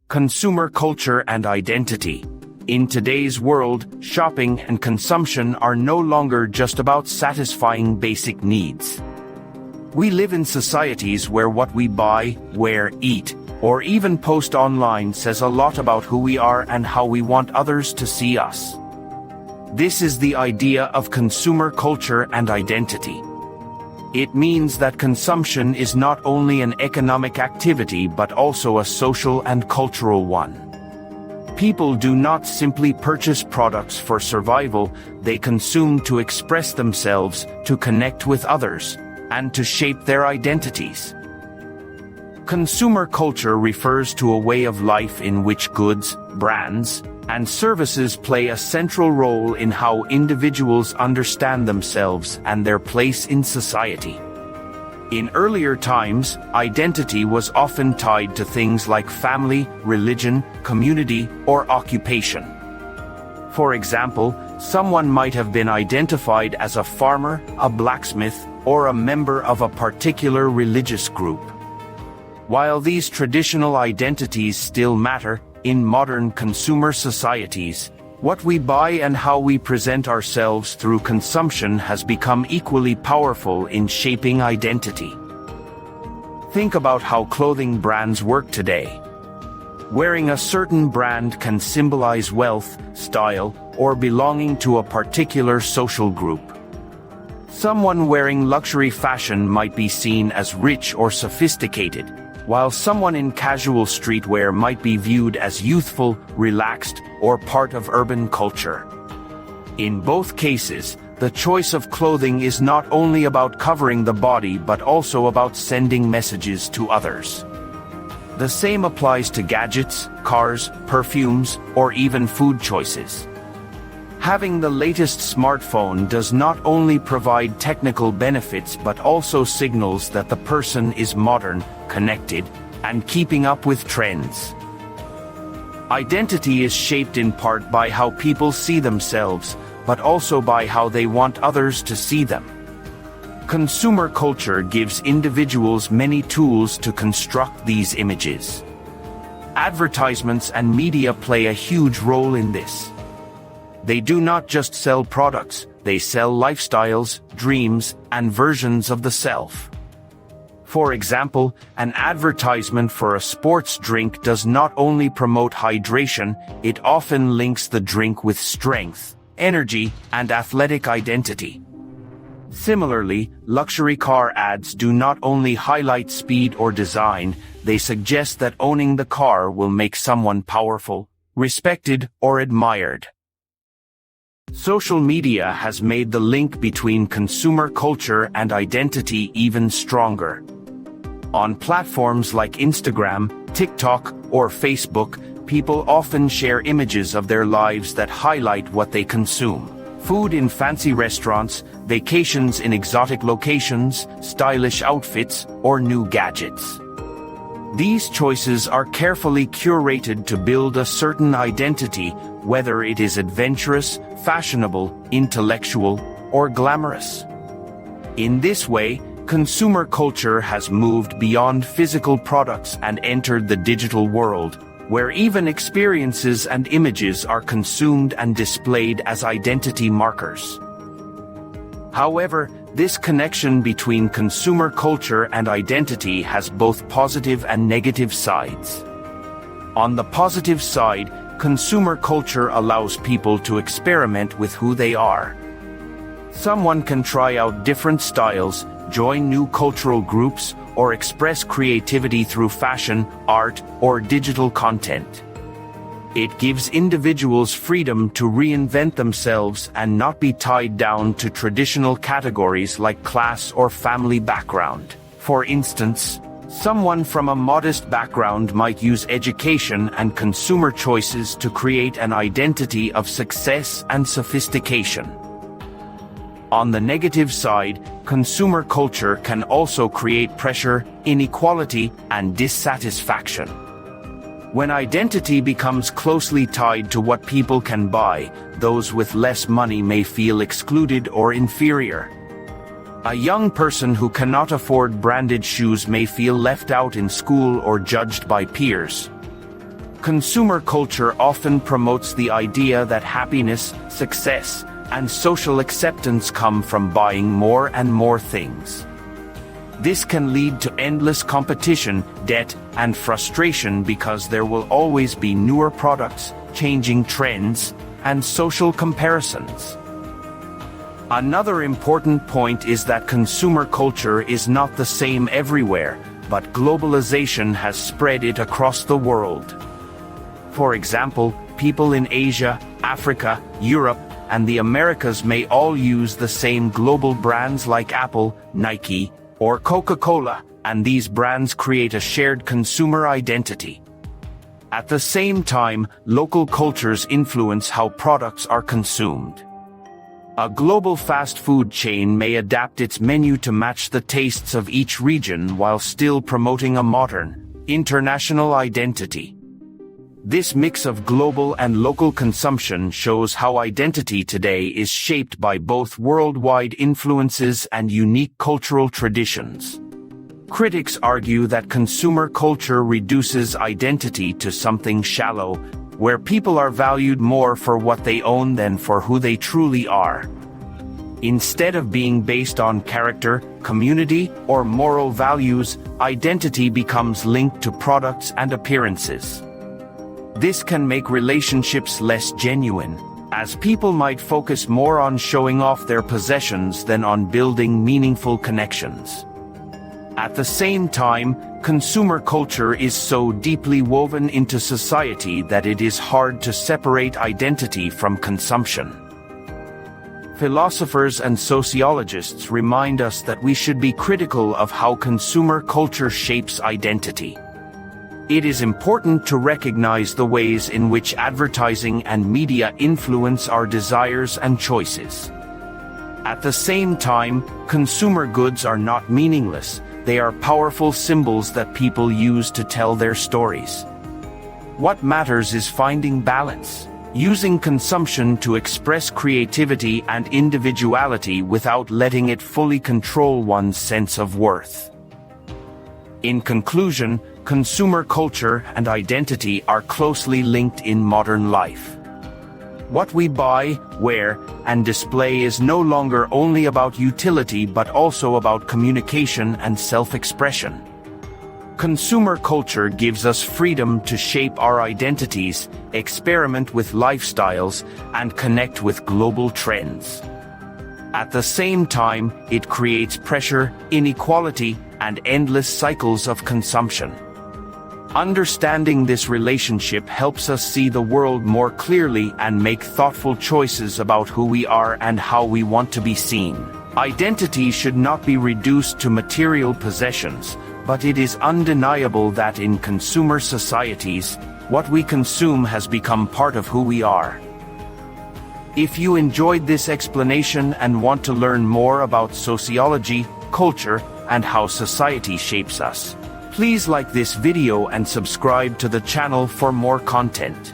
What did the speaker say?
Consumer culture and identity. In today's world, shopping and consumption are no longer just about satisfying basic needs. We live in societies where what we buy, wear, eat, or even post online says a lot about who we are and how we want others to see us. This is the idea of consumer culture and identity. It means that consumption is not only an economic activity but also a social and cultural one. People do not simply purchase products for survival, they consume to express themselves, to connect with others, and to shape their identities. Consumer culture refers to a way of life in which goods, brands, and services play a central role in how individuals understand themselves and their place in society. In earlier times, identity was often tied to things like family, religion, community, or occupation. For example, someone might have been identified as a farmer, a blacksmith, or a member of a particular religious group. While these traditional identities still matter, in modern consumer societies, what we buy and how we present ourselves through consumption has become equally powerful in shaping identity. Think about how clothing brands work today. Wearing a certain brand can symbolize wealth, style, or belonging to a particular social group. Someone wearing luxury fashion might be seen as rich or sophisticated, while someone in casual streetwear might be viewed as youthful, relaxed, or part of urban culture. In both cases, the choice of clothing is not only about covering the body but also about sending messages to others. The same applies to gadgets, cars, perfumes, or even food choices. Having the latest smartphone does not only provide technical benefits but also signals that the person is modern, connected, and keeping up with trends. Identity is shaped in part by how people see themselves, but also by how they want others to see them. Consumer culture gives individuals many tools to construct these images. Advertisements and media play a huge role in this. They do not just sell products, they sell lifestyles, dreams, and versions of the self. For example, an advertisement for a sports drink does not only promote hydration, it often links the drink with strength, energy, and athletic identity. Similarly, luxury car ads do not only highlight speed or design, they suggest that owning the car will make someone powerful, respected, or admired. Social media has made the link between consumer culture and identity even stronger. On platforms like Instagram, TikTok, or Facebook, people often share images of their lives that highlight what they consume. Food in fancy restaurants, vacations in exotic locations, stylish outfits, or new gadgets. These choices are carefully curated to build a certain identity, whether it is adventurous, fashionable, intellectual, or glamorous. In this way, consumer culture has moved beyond physical products and entered the digital world, where even experiences and images are consumed and displayed as identity markers. However, this connection between consumer culture and identity has both positive and negative sides. On the positive side, consumer culture allows people to experiment with who they are. Someone can try out different styles, join new cultural groups, or express creativity through fashion, art, or digital content. It gives individuals freedom to reinvent themselves and not be tied down to traditional categories like class or family background. For instance, someone from a modest background might use education and consumer choices to create an identity of success and sophistication. On the negative side, consumer culture can also create pressure, inequality, and dissatisfaction. When identity becomes closely tied to what people can buy, those with less money may feel excluded or inferior. A young person who cannot afford branded shoes may feel left out in school or judged by peers. Consumer culture often promotes the idea that happiness, success, and social acceptance come from buying more and more things. This can lead to endless competition, debt, and frustration because there will always be newer products, changing trends, and social comparisons. Another important point is that consumer culture is not the same everywhere, but globalization has spread it across the world. For example, people in Asia, Africa, Europe, and the Americas may all use the same global brands like Apple, Nike, or Coca-Cola, and these brands create a shared consumer identity. At the same time, local cultures influence how products are consumed. A global fast food chain may adapt its menu to match the tastes of each region while still promoting a modern, international identity. This mix of global and local consumption shows how identity today is shaped by both worldwide influences and unique cultural traditions. Critics argue that consumer culture reduces identity to something shallow, where people are valued more for what they own than for who they truly are. Instead of being based on character, community, or moral values, identity becomes linked to products and appearances. This can make relationships less genuine, as people might focus more on showing off their possessions than on building meaningful connections. At the same time, consumer culture is so deeply woven into society that it is hard to separate identity from consumption. Philosophers and sociologists remind us that we should be critical of how consumer culture shapes identity. It is important to recognize the ways in which advertising and media influence our desires and choices. At the same time, consumer goods are not meaningless. They are powerful symbols that people use to tell their stories. What matters is finding balance, using consumption to express creativity and individuality without letting it fully control one's sense of worth. In conclusion, consumer culture and identity are closely linked in modern life. What we buy, wear, and display is no longer only about utility but also about communication and self-expression. Consumer culture gives us freedom to shape our identities, experiment with lifestyles, and connect with global trends. At the same time, it creates pressure, inequality, and endless cycles of consumption. Understanding this relationship helps us see the world more clearly and make thoughtful choices about who we are and how we want to be seen. Identity should not be reduced to material possessions, but it is undeniable that in consumer societies, what we consume has become part of who we are. If you enjoyed this explanation and want to learn more about sociology, culture, and how society shapes us, please like this video and subscribe to the channel for more content.